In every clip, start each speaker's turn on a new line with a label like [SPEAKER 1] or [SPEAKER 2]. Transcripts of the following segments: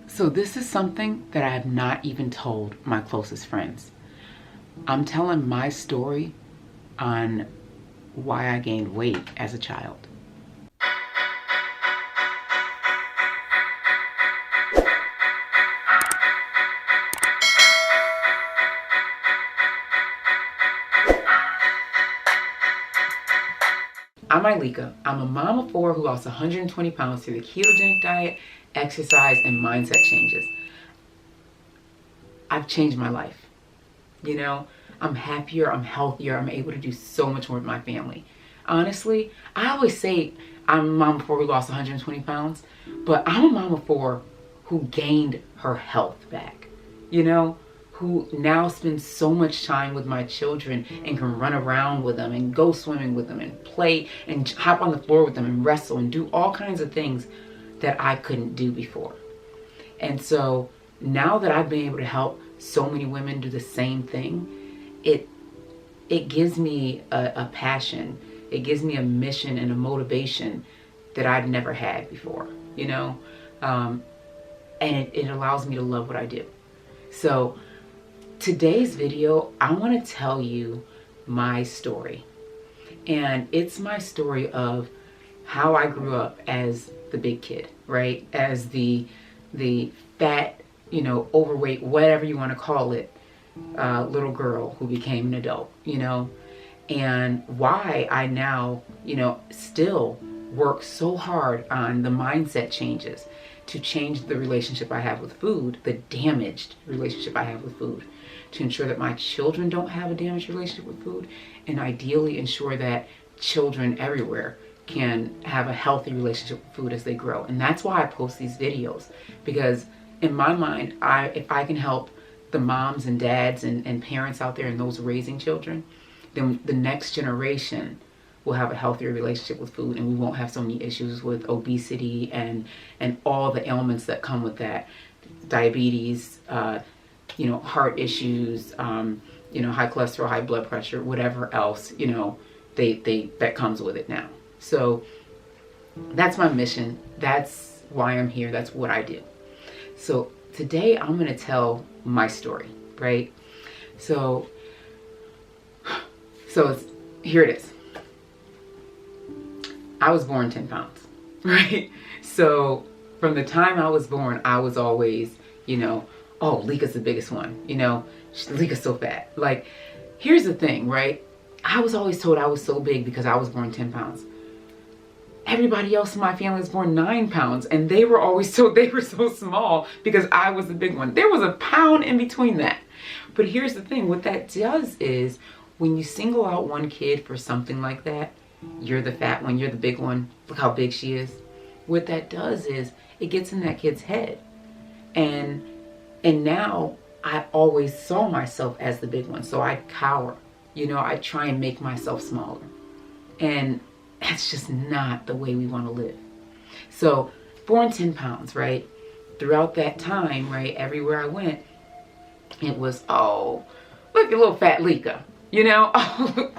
[SPEAKER 1] So this is something that I have not even told my closest friends. I'm telling my story on why I gained weight as a child. I'm Ileka. I'm a mom of 4 who lost 120 pounds through the ketogenic diet, exercise, and mindset changes. I've changed my life. You know, I'm happier, I'm healthier, I'm able to do so much more with my family. Honestly, I always say I'm a mom of 4 who lost 120 pounds, but I'm a mom of 4 who gained her health back. You know, who now spends so much time with my children and can run around with them and go swimming with them and play and hop on the floor with them and wrestle and do all kinds of things that I couldn't do before. And so now that I've been able to help so many women do the same thing, it gives me a passion. It gives me a mission and a motivation that I'd never had before, you know? And it allows me to love what I do. So today's video, I want to tell you my story. And it's my story of how I grew up as the big kid, right? As the fat, you know, overweight, whatever you want to call it, little girl who became an adult, you know? And why I now, you know, still work so hard on the mindset changes to change the relationship I have with food, the damaged relationship I have with food, to ensure that my children don't have a damaged relationship with food, and ideally ensure that children everywhere can have a healthy relationship with food as they grow. And that's why I post these videos, because in my mind, if I can help the moms and dads and parents out there and those raising children, then the next generation will have a healthier relationship with food, and we won't have so many issues with obesity and all the ailments that come with that. Diabetes, you know, heart issues, you know, high cholesterol, high blood pressure, whatever else, you know, that comes with it now. So that's my mission. That's why I'm here. That's what I do. So today I'm going to tell my story, right? So here it is. I was born 10 pounds, right? So from the time I was born, I was always, you know, oh, Leka's the biggest one, you know, Leka's so fat. Like, here's the thing, right? I was always told I was so big because I was born 10 pounds. Everybody else in my family was born 9 pounds, and they were always told they were so small because I was the big one. There was a pound in between that. But here's the thing, what that does is when you single out one kid for something like that, you're the fat one, you're the big one, look how big she is. What that does is it gets in that kid's head. And now I always saw myself as the big one. So I cower, you know, I try and make myself smaller. And that's just not the way we want to live. So born 10 pounds, right? Throughout that time, right, everywhere I went, it was, oh, look at little fat Leka, you know? Oh,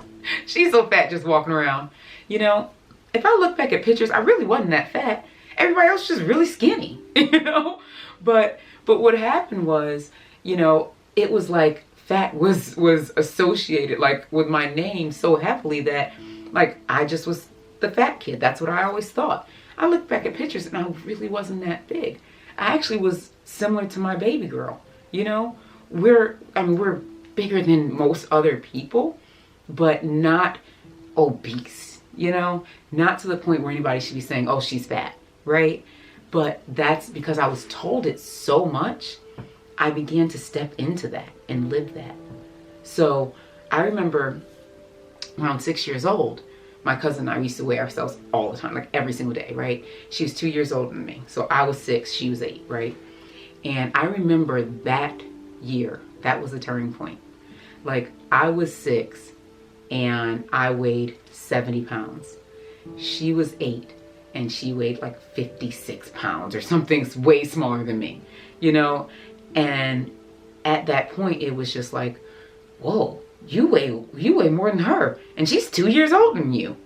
[SPEAKER 1] she's so fat just walking around. You know, if I look back at pictures, I really wasn't that fat. Everybody else was just really skinny, you know? But what happened was, you know, it was like fat was associated like with my name so heavily that like I just was the fat kid. That's what I always thought. I look back at pictures and I really wasn't that big. I actually was similar to my baby girl, you know? We're bigger than most other people, but not obese, you know? Not to the point where anybody should be saying, oh, she's fat, right? But that's because I was told it so much, I began to step into that and live that. So I remember around 6 years old, my cousin and I used to weigh ourselves all the time, like every single day, right? She was 2 years older than me. So I was 6, she was 8, right? And I remember that year, that was the turning point. Like I was 6 and I weighed 70 pounds. She was 8 and she weighed like 56 pounds or something way smaller than me, you know? And at that point, it was just like, whoa, you weigh more than her. And she's 2 years older than you.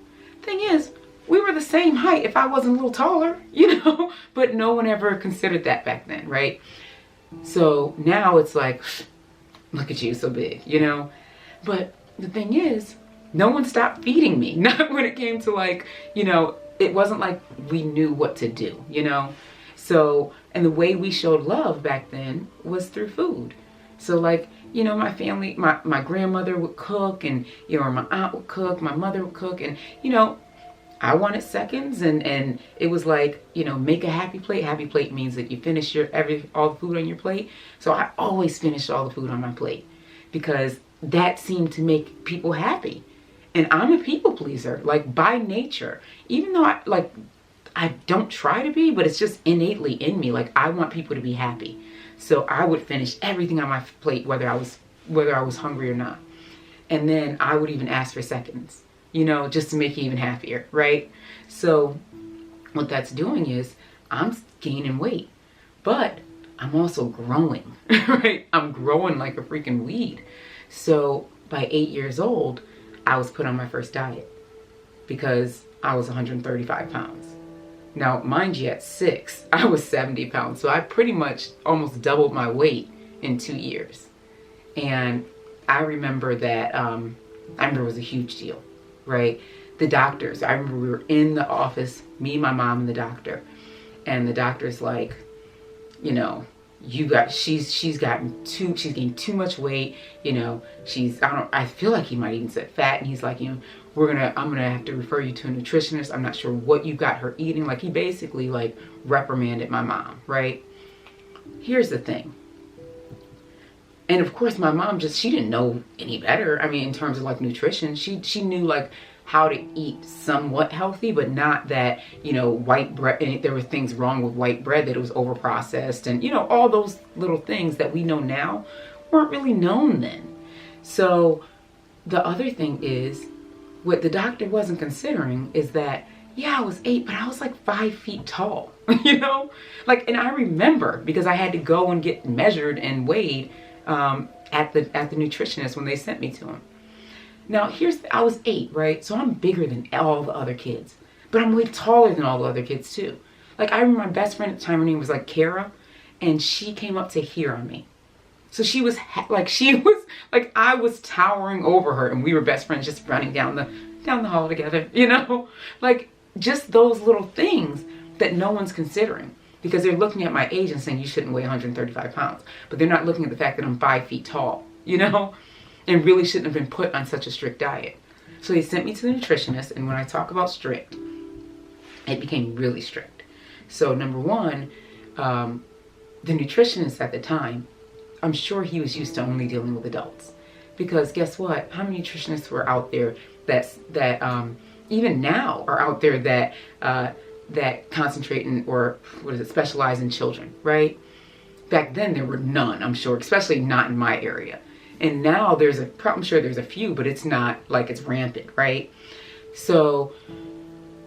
[SPEAKER 1] Thing is, we were the same height if I wasn't a little taller, you know, but no one ever considered that back then, right? So now it's like, look at you, so big, you know? But the thing is, no one stopped feeding me. Not when it came to like, you know, it wasn't like we knew what to do, you know? So, and the way we showed love back then was through food. So like, you know, my family, my grandmother would cook, and, you know, or my aunt would cook, my mother would cook, and, you know, I wanted seconds, and it was like, you know, make a happy plate. Happy plate means that you finish all the food on your plate. So I always finished all the food on my plate because that seemed to make people happy. And I'm a people pleaser, like by nature, even though I don't try to be, but it's just innately in me. Like I want people to be happy. So I would finish everything on my plate, whether I was hungry or not. And then I would even ask for seconds, you know, just to make you even happier, right? So what that's doing is I'm gaining weight, but I'm also growing, right? I'm growing like a freaking weed. So by 8 years old, I was put on my first diet because I was 135 pounds. Now, mind you, at 6, I was 70 pounds. So I pretty much almost doubled my weight in 2 years. And I remember that, it was a huge deal, right? The doctors, I remember we were in the office, me, my mom, and the doctor. And the doctor's like, you know, she's gained too much weight, you know, I feel like he might even said fat, and he's like, you know, I'm gonna have to refer you to a nutritionist. I'm not sure what you got her eating. Like he basically like reprimanded my mom, right? Here's the thing. And of course my mom she didn't know any better. I mean, in terms of like nutrition, she knew like how to eat somewhat healthy, but not that, you know, white bread, and there were things wrong with white bread, that it was over processed, and, you know, all those little things that we know now weren't really known then. So the other thing is, what the doctor wasn't considering is that, yeah, I was 8, but I was like 5 feet tall, you know? Like, and I remember because I had to go and get measured and weighed at the nutritionist when they sent me to him. Now, I was 8, right? So I'm bigger than all the other kids, but I'm way taller than all the other kids too. Like, I remember my best friend at the time, her name was like Kara, and she came up to here on me. So she was like, I was towering over her, and we were best friends, just running down the hall together, you know? Like, just those little things that no one's considering, because they're looking at my age and saying you shouldn't weigh 135 pounds, but they're not looking at the fact that I'm 5 feet tall, you know? And really shouldn't have been put on such a strict diet. So they sent me to the nutritionist, and when I talk about strict, it became really strict. So number one, the nutritionist at the time, I'm sure he was used to only dealing with adults, because guess what? How many nutritionists were out there that even now are out there that concentrate or specialize in children, right? Back then there were none, I'm sure, especially not in my area. And now I'm sure there's a few, but it's not like it's rampant, right? So,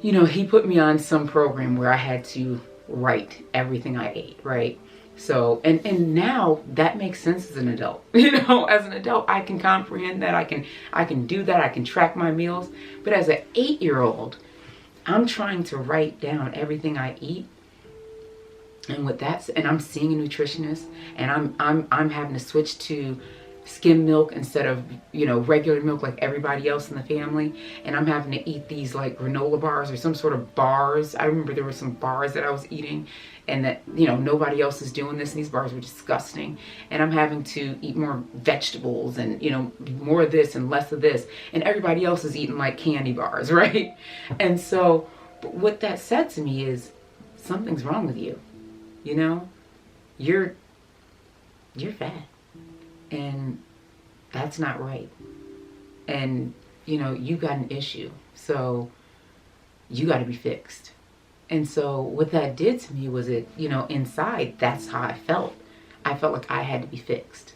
[SPEAKER 1] you know, he put me on some program where I had to write everything I ate, right? So, and now that makes sense as an adult. You know, as an adult, I can comprehend that. I can do that. I can track my meals. But as an 8-year-old, I'm trying to write down everything I eat. And and I'm seeing a nutritionist, and I'm having to switch to skim milk instead of, you know, regular milk like everybody else in the family. And I'm having to eat these like granola bars or some sort of bars. I remember there were some bars that I was eating, and that, you know, nobody else is doing this, and these bars were disgusting. And I'm having to eat more vegetables and, you know, more of this and less of this, and everybody else is eating like candy bars, right? And so what that said to me is, something's wrong with you. You know, you're fat, and that's not right. And, you know, you got an issue, so you got to be fixed. And so what that did to me was, you know, inside, that's how I felt. I felt like I had to be fixed.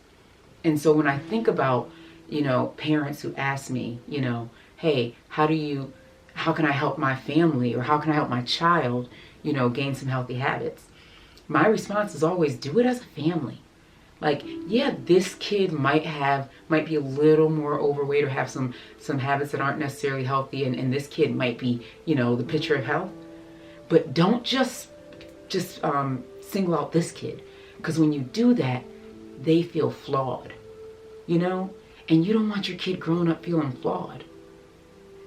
[SPEAKER 1] And so when I think about, you know, parents who ask me, you know, hey, how can I help my family, or how can I help my child, you know, gain some healthy habits? My response is always, do it as a family. Like, yeah, this kid might be a little more overweight or have some habits that aren't necessarily healthy, and this kid might be, you know, the picture of health. But don't just single out this kid, because when you do that, they feel flawed, you know, and you don't want your kid growing up feeling flawed.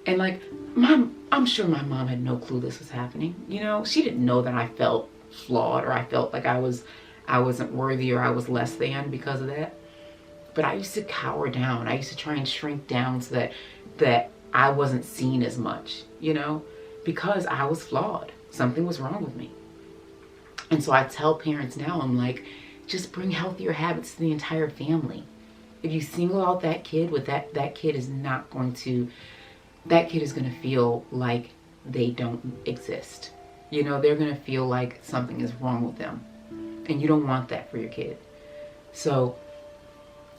[SPEAKER 1] And like, I'm sure my mom had no clue this was happening. You know, she didn't know that I felt flawed, or I felt like I wasn't worthy, or I was less than because of that. But I used to cower down. I used to try and shrink down so that I wasn't seen as much, you know, because I was flawed. Something was wrong with me. And so I tell parents now, I'm like, just bring healthier habits to the entire family. If you single out that kid, that kid is going to feel like they don't exist. You know, they're going to feel like something is wrong with them. And you don't want that for your kid. So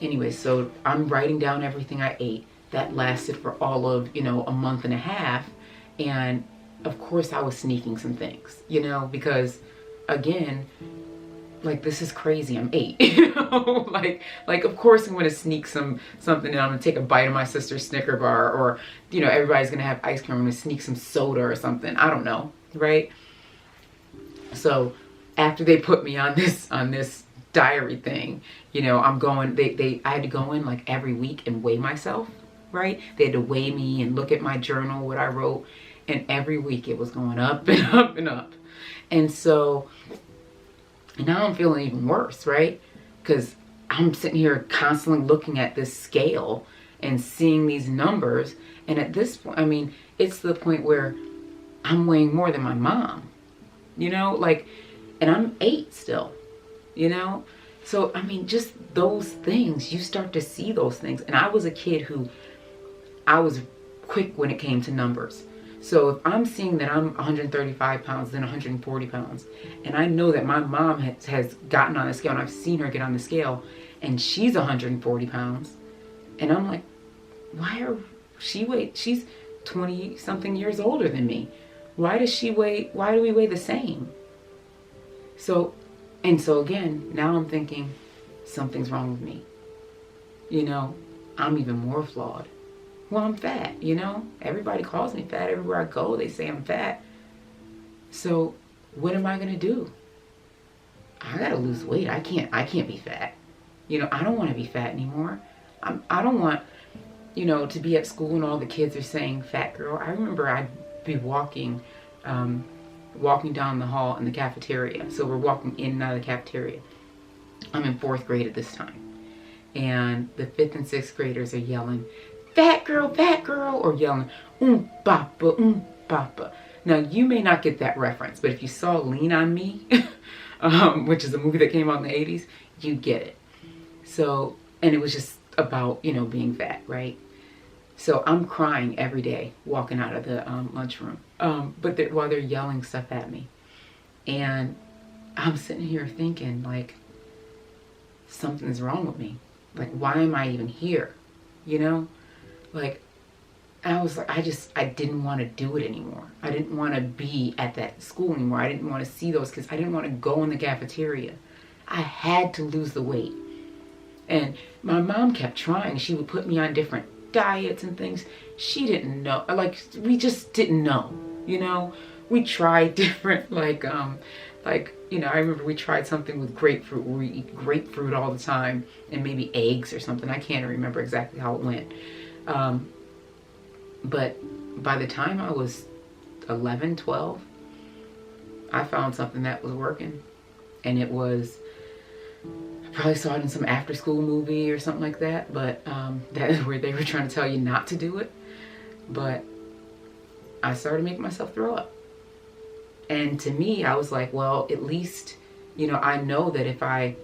[SPEAKER 1] anyway, so I'm writing down everything I ate. That lasted for all of, you know, a month and a half. And of course I was sneaking some things, you know, because again, like, this is crazy. I'm 8, you know, like of course I'm going to sneak something, and I'm going to take a bite of my sister's Snicker bar, or, you know, everybody's going to have ice cream. I'm going to sneak some soda or something. I don't know. Right. So after they put me on this diary thing, you know, I had to go in like every week and weigh myself. Right. They had to weigh me and look at my journal, what I wrote. And every week it was going up and up and up. And so now I'm feeling even worse, right? Because I'm sitting here constantly looking at this scale and seeing these numbers. And at this point, I mean, it's to the point where I'm weighing more than my mom, you know, like, and I'm 8 still, you know? So, I mean, just those things, you start to see those things. And I was a kid who, I was quick when it came to numbers. So if I'm seeing that I'm 135 pounds, then 140 pounds, and I know that my mom has gotten on the scale, and I've seen her get on the scale, and she's 140 pounds, and I'm like, she's 20 something years older than me. Why do we weigh the same? So again, now I'm thinking something's wrong with me. You know, I'm even more flawed. Well, I'm fat, you know? Everybody calls me fat. Everywhere I go, they say I'm fat. So what am I going to do? I got to lose weight. I can't be fat. You know, I don't want to be fat anymore. I don't want, you know, to be at school and all the kids are saying fat girl. I remember I'd be walking down the hall in the cafeteria. So we're walking in and out of the cafeteria. I'm in 4th grade at this time. And the 5th and 6th graders are yelling, fat girl, or yelling, papa. Now, you may not get that reference, but if you saw Lean on Me, which is a movie that came out in the 80s, you get it. So, and it was just about, you know, being fat, right? So I'm crying every day walking out of the lunchroom, while they're yelling stuff at me. And I'm sitting here thinking, like, something's wrong with me. Like, why am I even here? You know? Like, I was like, I didn't want to do it anymore. I didn't want to be at that school anymore. I didn't want to see those kids. I didn't want to go in the cafeteria. I had to lose the weight. And my mom kept trying. She would put me on different diets and things. She didn't know. Like, we just didn't know, you know? We tried different, like, you know, I remember we tried something with grapefruit, where we eat grapefruit all the time, and maybe eggs or something. I can't remember exactly how it went. But by the time I was 11, 12, I found something that was working. And it was, I probably saw it in some after school movie or something like that, but that is where they were trying to tell you not to do it. But I started making myself throw up. And to me, I was like, well, at least, you know, I know that if I,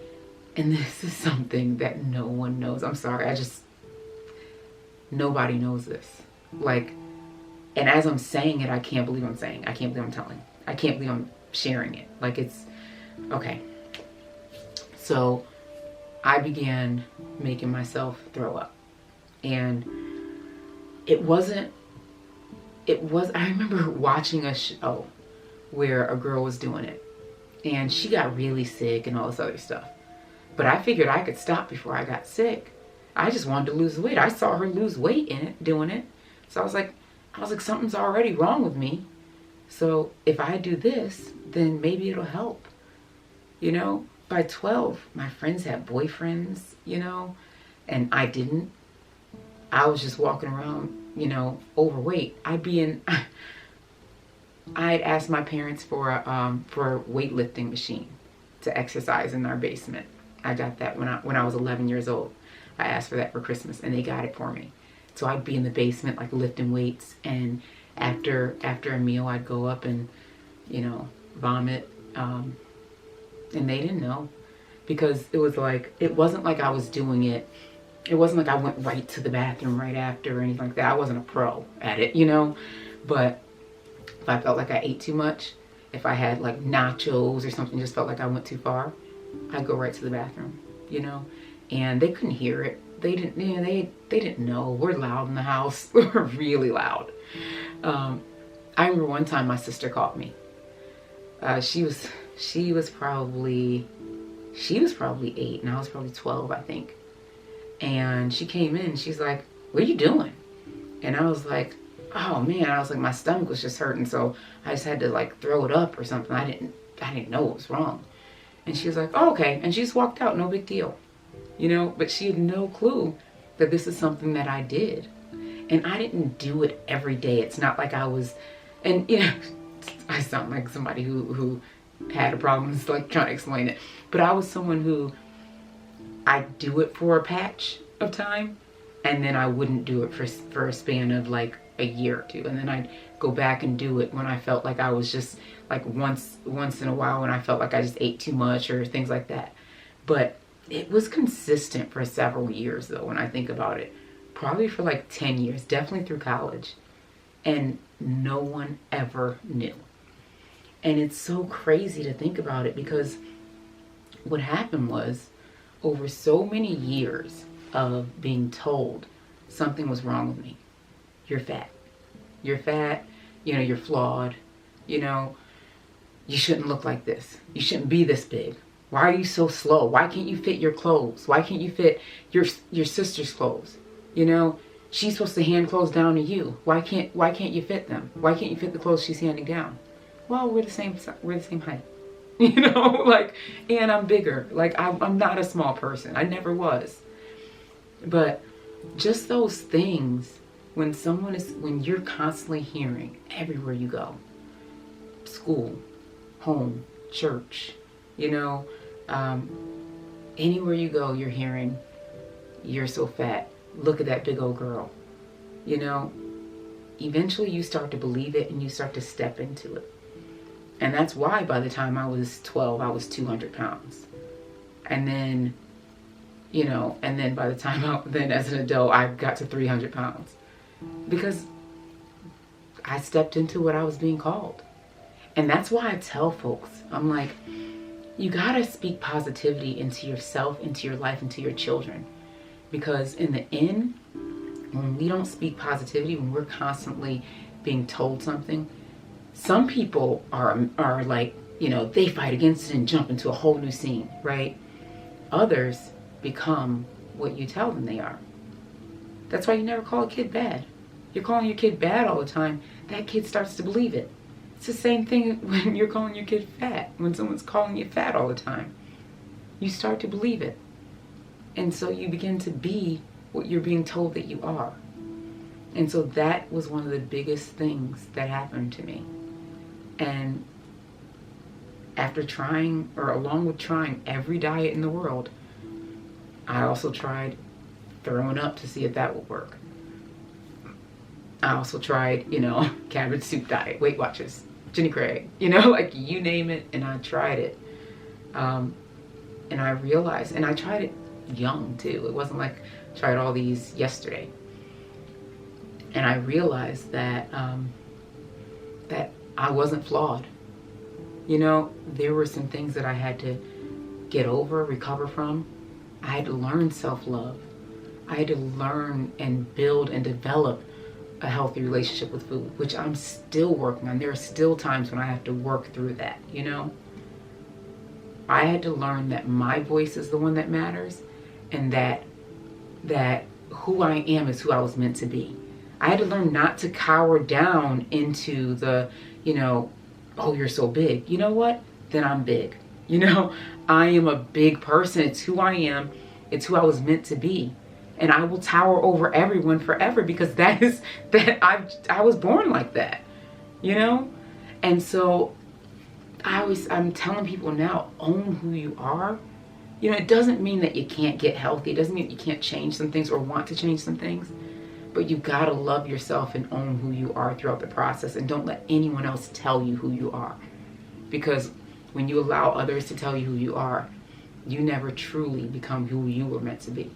[SPEAKER 1] and this is something that no one knows. I'm sorry, nobody knows this. Like, and as I'm saying it, I can't believe I'm saying it. I can't believe I'm telling. I can't believe I'm sharing it. Like, it's, okay. So I began making myself throw up. And I remember watching a show where a girl was doing it. And she got really sick and all this other stuff. But I figured I could stop before I got sick. I just wanted to lose weight. I saw her lose weight in it, doing it. So I was like, something's already wrong with me. So if I do this, then maybe it'll help. You know, by 12, my friends had boyfriends, you know, and I didn't. I was just walking around, you know, overweight. I'd asked my parents for a weightlifting machine to exercise in our basement. I got that when I was 11 years old. I asked for that for Christmas, and they got it for me. So I'd be in the basement, like, lifting weights, and after a meal, I'd go up and, you know, vomit. And they didn't know, because it wasn't like I was doing it. It wasn't like I went right to the bathroom right after or anything like that. I wasn't a pro at it, you know. But if I felt like I ate too much, if I had like nachos or something, just felt like I went too far, I'd go right to the bathroom, you know. And they couldn't hear it. They didn't, you know, they didn't know. We're loud in the house. We're really loud. I remember one time my sister called me. She was probably 8 and I was probably 12, I think. And she came in and she's like, "What are you doing?" And I was like, "Oh man," I was like, my stomach was just hurting, so I just had to like throw it up or something. I didn't know what was wrong. And she was like, "Oh, okay." And she just walked out, no big deal. You know, but she had no clue that this is something that I did. And I didn't do it every day. It's not like I was, and you know, I sound like somebody who had a problem, it's like trying to explain it. But I was someone who, I'd do it for a patch of time, and then I wouldn't do it for a span of like a year or two. And then I'd go back and do it when I felt like I was just like once in a while, when I felt like I just ate too much or things like that. But it was consistent for several years though, when I think about it. Probably for like 10 years, definitely through college. And no one ever knew. And it's so crazy to think about it, because what happened was, over so many years of being told something was wrong with me. You're fat. You're fat. You know, you're flawed. You know, you shouldn't look like this. You shouldn't be this big. Why are you so slow? Why can't you fit your clothes? Why can't you fit your sister's clothes? You know, she's supposed to hand clothes down to you. Why can't you fit them? Why can't you fit the clothes she's handing down? Well, we're the same height. You know, like, and I'm bigger. Like, I'm not a small person. I never was. But just those things, when you're constantly hearing everywhere you go, school, home, church, you know, anywhere you go, you're hearing, "You're so fat. Look at that big old girl." You know, eventually you start to believe it and you start to step into it. And that's why by the time I was 12, I was 200 pounds. And then, you know, and then by the time then as an adult, I got to 300 pounds. Because I stepped into what I was being called. And that's why I tell folks, I'm like, you gotta speak positivity into yourself, into your life, into your children. Because in the end, when we don't speak positivity, when we're constantly being told something, some people are like, you know, they fight against it and jump into a whole new scene, right? Others become what you tell them they are. That's why you never call a kid bad. You're calling your kid bad all the time, that kid starts to believe it. It's the same thing when you're calling your kid fat. When someone's calling you fat all the time, you start to believe it. And so you begin to be what you're being told that you are. And so that was one of the biggest things that happened to me. And after trying, or along with trying every diet in the world, I also tried throwing up to see if that would work. I also tried, you know, cabbage soup diet, Weight Watchers, Jenny Craig, you know, like you name it, and I tried it. And I realized, and I tried it young too. It wasn't like I tried all these yesterday. And I realized that that I wasn't flawed. You know, there were some things that I had to get over, recover from. I had to learn self-love. I had to learn and build and develop a healthy relationship with food, which I'm still working on. There are still times when I have to work through that, you know? I had to learn that my voice is the one that matters, and that who I am is who I was meant to be. I had to learn not to cower down into the, oh, you're so big. You know what? Then I'm big. I am a big person. It's who I am. It's who I was meant to be. And I will tower over everyone forever, because I was born like that, And so I'm telling people now, own who you are. It doesn't mean that you can't get healthy. It doesn't mean that you can't change some things or want to change some things. But you gotta love yourself and own who you are throughout the process, and don't let anyone else tell you who you are. Because when you allow others to tell you who you are, you never truly become who you were meant to be.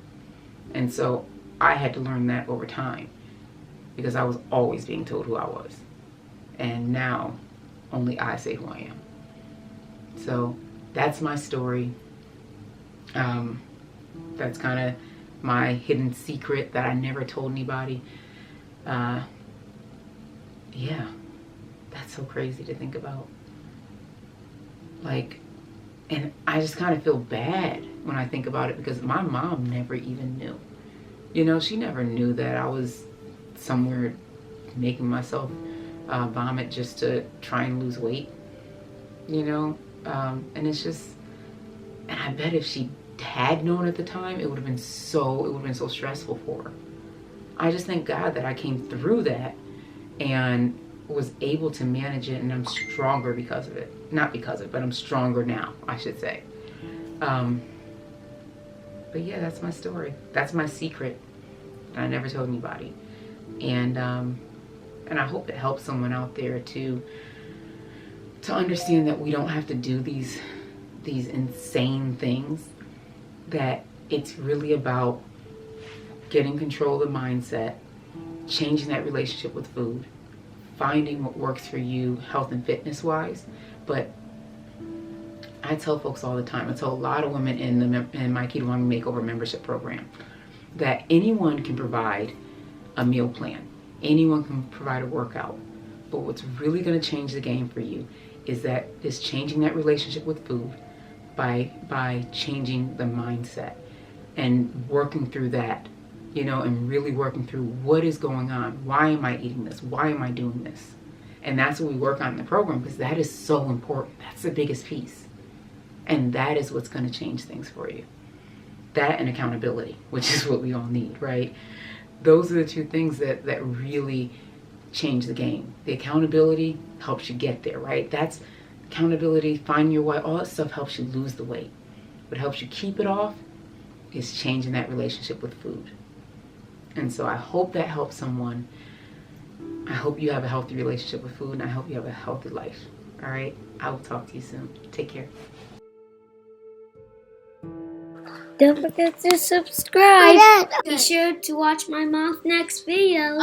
[SPEAKER 1] And so I had to learn that over time, because I was always being told who I was. And now only I say who I am. So that's my story. That's kind of my hidden secret that I never told anybody. Yeah, that's so crazy to think about. And I just kind of feel bad when I think about it, because my mom never even knew. She never knew that I was somewhere making myself vomit just to try and lose weight. And it's just, and I bet if she had known at the time, it would have been so stressful for her. I just thank God that I came through that and was able to manage it, and I'm stronger because of it. Not because of it, but I'm stronger now, I should say. But yeah, that's my story. That's my secret. I never told anybody. And I hope it helps someone out there to understand that we don't have to do these insane things. That it's really about getting control of the mindset, changing that relationship with food, finding what works for you health and fitness wise. But I tell folks all the time, I tell a lot of women in my Keto Mommy Makeover membership program, that anyone can provide a meal plan. Anyone can provide a workout. But what's really going to change the game for you is changing that relationship with food by changing the mindset and working through that, and really working through what is going on. Why am I eating this? Why am I doing this? And that's what we work on in the program, because that is so important. That's the biggest piece. And that is what's going to change things for you. That and accountability, which is what we all need, right? Those are the two things that really change the game. The accountability helps you get there, right? That's accountability, finding your way, all that stuff helps you lose the weight. What helps you keep it off is changing that relationship with food. And so I hope that helps someone. I hope you have a healthy relationship with food, and I hope you have a healthy life. All right? I will talk to you soon. Take care.
[SPEAKER 2] Don't forget to subscribe. Be sure to watch my mom's next video.